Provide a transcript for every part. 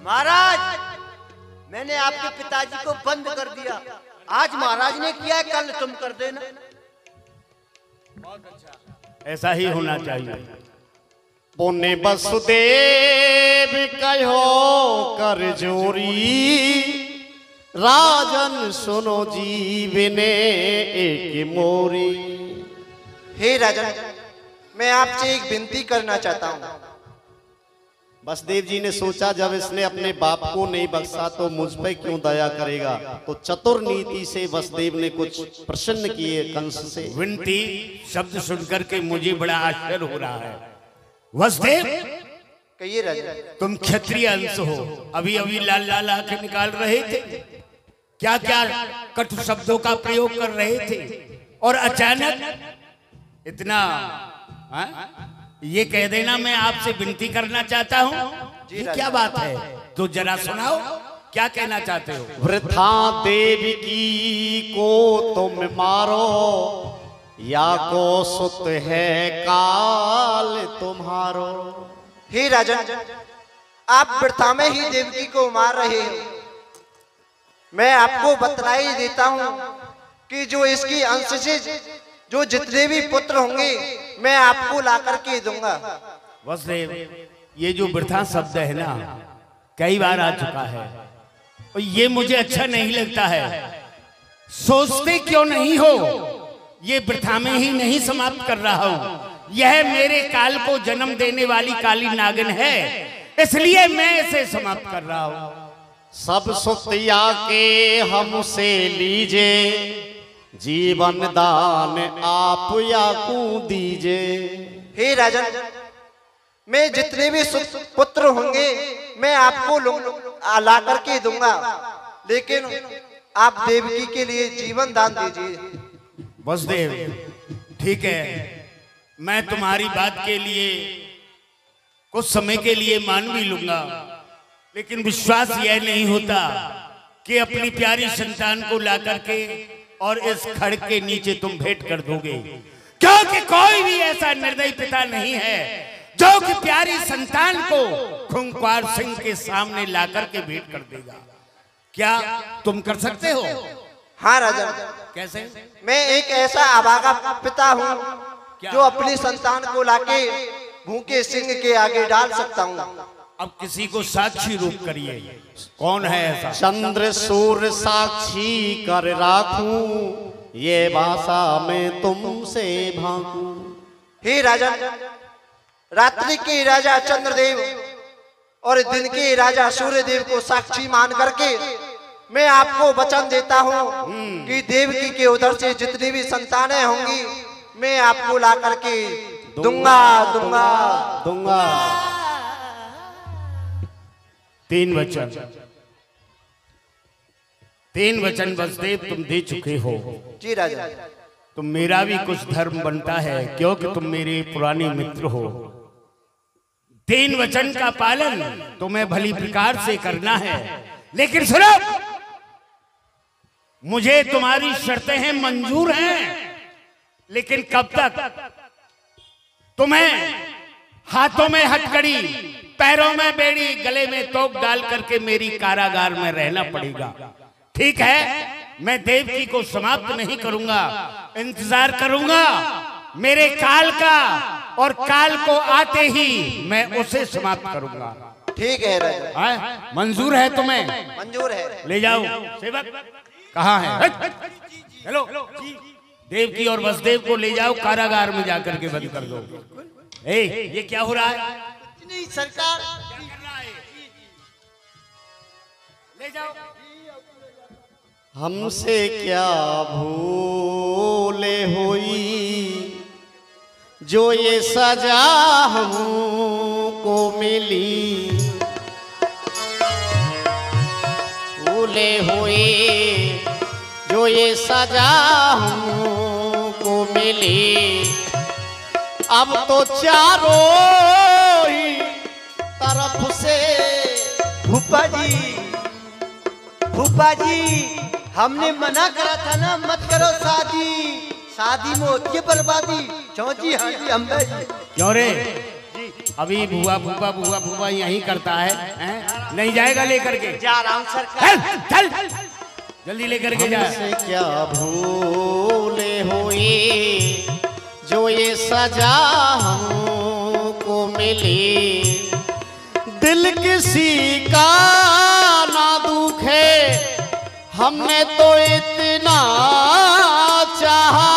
महाराज, मैंने आपके पिताजी को बंद कर दिया। आज महाराज ने किया, कल तुम कर देना। बहुत अच्छा, ऐसा ही होना चाहिए। पुण्य वसुदेव कहो कर जोरी, राजन सुनो जीवने एक मोरी। हे राजन, मैं आपसे एक विनती करना चाहता हूँ। वसुदेव जी ने सोचा जब इसने अपने बाप को नहीं बख्शा तो मुझ पे क्यों दया करेगा, तो चतुर नीति से वसुदेव ने कुछ प्रसन्न किए कंस से। विनती शब्द सुनकर के मुझे बड़ा आश्चर्य हो रहा है। वसुदेव, कहिए राजा। तुम क्षत्रिय अंश हो, अभी अभी लाल लाल आंखें निकाल रहे थे, क्या क्या कटु शब्दों का प्रयोग कर रहे थे, और अचानक इतना ये कह देना मैं आपसे विनती करना चाहता हूँ, ये क्या बात है? तो जरा सुनाओ, क्या कहना चाहते हो? वृथा देवकी को तुम मारो, या को सुत है काल तुम्हारो। हे राजन, आप वृथा में ही देवकी को मार रहे हो। मैं आपको बतलाई देता हूँ कि जो इसकी अंश से जो जितने भी पुत्र होंगे मैं आपको ला करके दूंगा। वसुदेव, ये जो वृथा शब्द है ना, कई बार आ चुका है और ये मुझे अच्छा नहीं लगता है। सोचते क्यों नहीं हो? ये वृथा में ही नहीं समाप्त कर रहा हूं। यह मेरे काल को जन्म देने वाली काली नागिन है, इसलिए मैं इसे समाप्त कर रहा हूं। सब सुतिया के हमसे लीजे, जीवन दान आप या को दीजे। हे राजन, मैं जितने भी पुत्र होंगे मैं आपको ला करके दूंगा, लेकिन आप देवकी के लिए जीवन दान दीजिए। वसुदेव, ठीक है, मैं तुम्हारी बात के लिए कुछ समय के लिए मान भी लूंगा, लेकिन विश्वास यह नहीं होता कि अपनी प्यारी संतान को ला करके और इस खड़क के नीचे तुम भेंट कर दोगे, क्योंकि कोई भी ऐसा निर्दयी पिता नहीं है जो कि प्यारी संतान को खूंखार सिंह के सामने ला करके भेंट कर देगा। क्या तुम कर सकते हो? हाँ राजन। कैसे? मैं एक ऐसा अभागा पिता हूँ जो अपनी संतान को लाके भूखे सिंह के आगे डाल सकता हूँ। अब किसी को साक्षी रूप करिए, कौन है ऐसा? चंद्र सूर्य साक्षी कर राखूं, ये भाषा में तुमसे भागूं। हे राजन, रात्रि के राजा चंद्रदेव और दिन के राजा सूर्यदेव को साक्षी मान करके मैं आपको वचन देता हूँ कि देवकी के उधर से जितनी भी संतानें होंगी मैं आपको ला करके दूंगा दूंगा दूंगा। तीन वचन वसुदेव तुम दे चुके हो। जी राजा। तो मेरा भी कुछ धर्म बनता है, क्योंकि तुम मेरे पुराने मित्र हो। तीन वचन का पालन तुम्हें भली प्रकार से करना है, लेकिन सुनो, मुझे तुम्हारी शर्तें हैं मंजूर हैं, लेकिन कब तक? तुम्हें हाथों में हथकड़ी, पैरों में बेड़ी, गले में तोप डाल करके मेरी कारागार में रहना पड़ेगा। ठीक है, मैं देवकी को समाप्त नहीं करूंगा, इंतजार करूंगा मेरे काल का, और काल को आते ही मैं उसे समाप्त करूंगा। ठीक है राजा। मंजूर है तुम्हें? मंजूर है। ले जाओ। सेवक कहाँ है? हेलो, देवकी और वसुदेव को ले जाओ, कारागार में जाकर के बंद कर दो। ये क्या हो रहा है? नहीं सरकार, क्या कर रहा है? ले जाओ। हमसे क्या भूले हुई, जो ये सजा हमको मिली। भूले हुए जो ये सजा हमको मिली, अब तो चारों ही तरफ से। भूपा जी, हमने मना करा था ना, मत करो शादी, शादी में होती है बर्बादी। चौची हाँ जी, हम क्यों रे? अभी भुआ भूपा भुआ भूपा यही करता है? नहीं जाएगा लेकर के? जा रहा हूं सरकार। चल चल जल्दी लेकर के जा। हमसे क्या भूले हुई जो ये सजा हमको मिली, दिल किसी का ना दुखे, हमने तो इतना चाहा,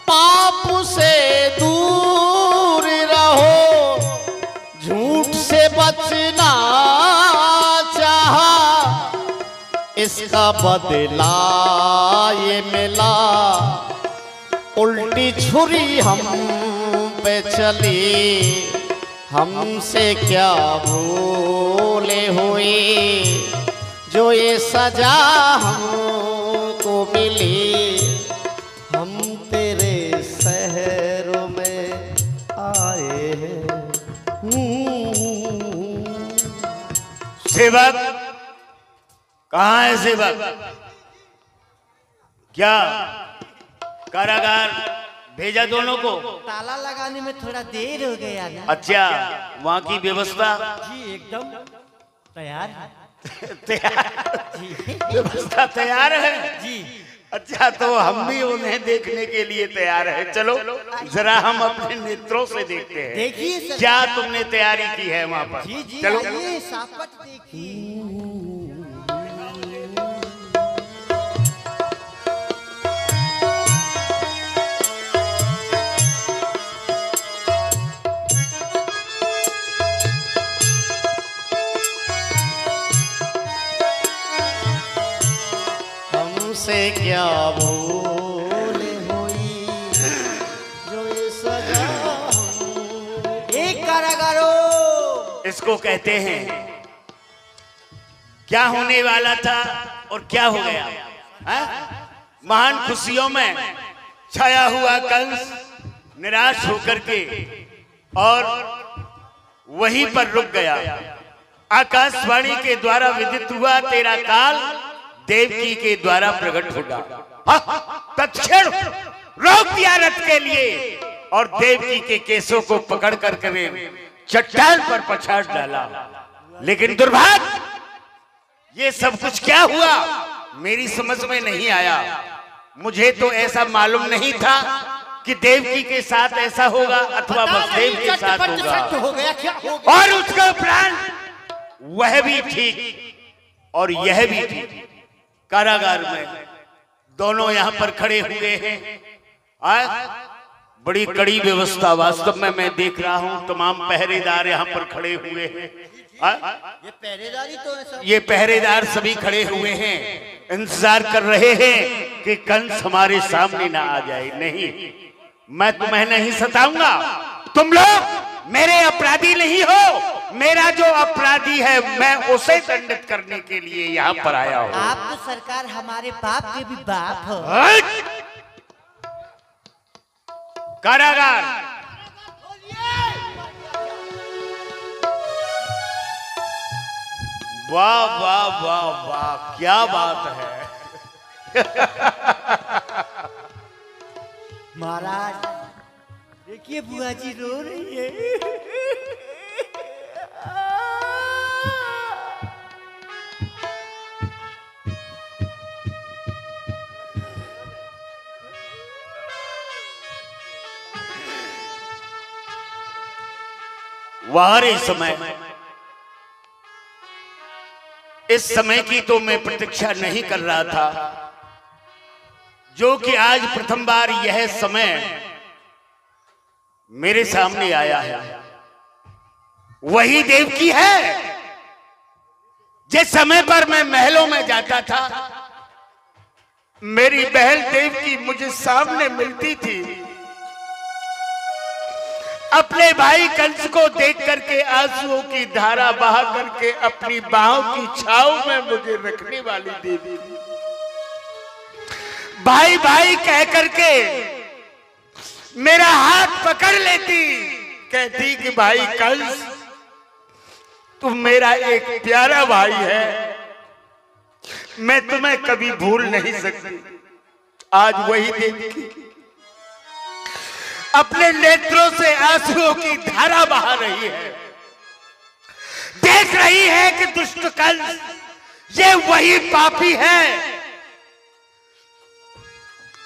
पाप से दूर रहो, झूठ से बचना चाहा, इसका बदला ये मिला, उल्टी छुरी हम पे चली, हमसे क्या भूले हुई जो ये सजा हमको मिली, हम तेरे शहरों में आए हैं। सेवक कहाँ है सेवक? क्या कारागार भेजा दोनों को? ताला लगाने में थोड़ा देर हो गया ना। अच्छा, वहाँ की व्यवस्था? जी एकदम तैयार है। व्यवस्था तैयार है जी। अच्छा, तो हम भी उन्हें देखने के लिए तैयार है। चलो जरा हम अपने नेत्रों से देखते हैं। देखिए सर, क्या तुमने तैयारी की है वहाँ पर? जी जी चलो आइए, सापट देखिए। हमसे क्या भूल हुई जो ये सजा एक कारागारों, इसको कहते हैं क्या होने वाला था और क्या हो गया है? महान खुशियों में छाया हुआ कंस निराश होकर के और वहीं पर रुक गया। आकाशवाणी के द्वारा विदित हुआ तेरा काल देवकी के द्वारा प्रकट होगा। तत्क्षण रोक दिया रथ के लिए और देवकी के केसों को पकड़ कर चट्टान पर पछाड़ डाला। लेकिन दुर्भाग्य, ये सब कुछ क्या हुआ मेरी समझ में नहीं आया। मुझे तो ऐसा मालूम नहीं था कि देवकी के साथ ऐसा होगा अथवा वसुदेव के साथ होगा। हो गया क्या हो गया? और उसका प्राण वह भी ठीक और यह भी ठीक। कारागार में दोनों यहाँ पर खड़े हुए हैं। बड़ी कड़ी व्यवस्था वास्तव में मैं देख रहा हूँ। तमाम पहरेदार यहाँ पर खड़े हुए हैं। ये पहरेदारी तो है सब। ये पहरेदार सभी खड़े हुए हैं, इंतजार कर रहे हैं कि कंस हमारे सामने ना आ जाए। नहीं, मैं तुम्हें नहीं सताऊंगा। तुम लोग मेरे अपराधी नहीं हो। मेरा जो अपराधी है मैं उसे दंडित करने के लिए यहाँ पर आया हूँ। आप तो सरकार हमारे बाप के भी बाप हो। कारागार वाह वाह वाह वाह, क्या बात है। महाराज देखिए बुआ जी रो रही है। वारे समय, इस समय की तो मैं प्रतीक्षा नहीं कर रहा था, जो कि आज प्रथम बार यह समय मेरे सामने आया है। वही देवकी है जिस समय पर मैं महलों में जाता था, मेरी बहन देवकी मुझे सामने मिलती थी। अपने भाई कंस को देख करके आंसुओं की धारा बहा करके अपनी बाहों की छाव में मुझे रखने वाली देवी, भाई भाई कह करके मेरा हाथ पकड़ लेती, कहती कि भाई कंस तुम मेरा एक प्यारा भाई है, मैं तुम्हें कभी भूल नहीं सकती। आज वही देवकी अपने नेत्रों से आंसुओं की धारा बहा रही है। देख रही है कि दुष्ट कंस ये वही पापी है।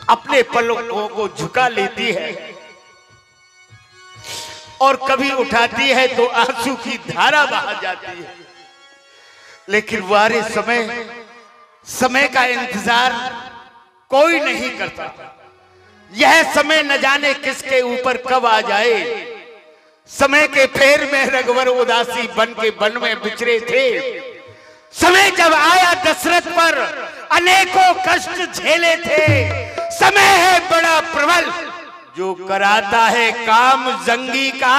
अपने पलकों को झुका लेती है और कभी उठाती है तो आंसू की धारा बहा जाती है। लेकिन वारे समय का इंतजार कोई नहीं करता। यह समय न जाने किसके ऊपर कब आ जाए। समय के फेर में रघुवर उदासी बन के वन में बिछड़े थे। समय जब आया दशरथ पर अनेकों कष्ट झेले थे। समय है बड़ा प्रबल जो कराता है काम जंगी का।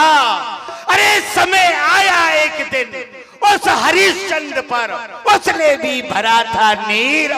अरे समय आया एक दिन उस हरिश्चंद्र पर, उसने भी भरा था नीर।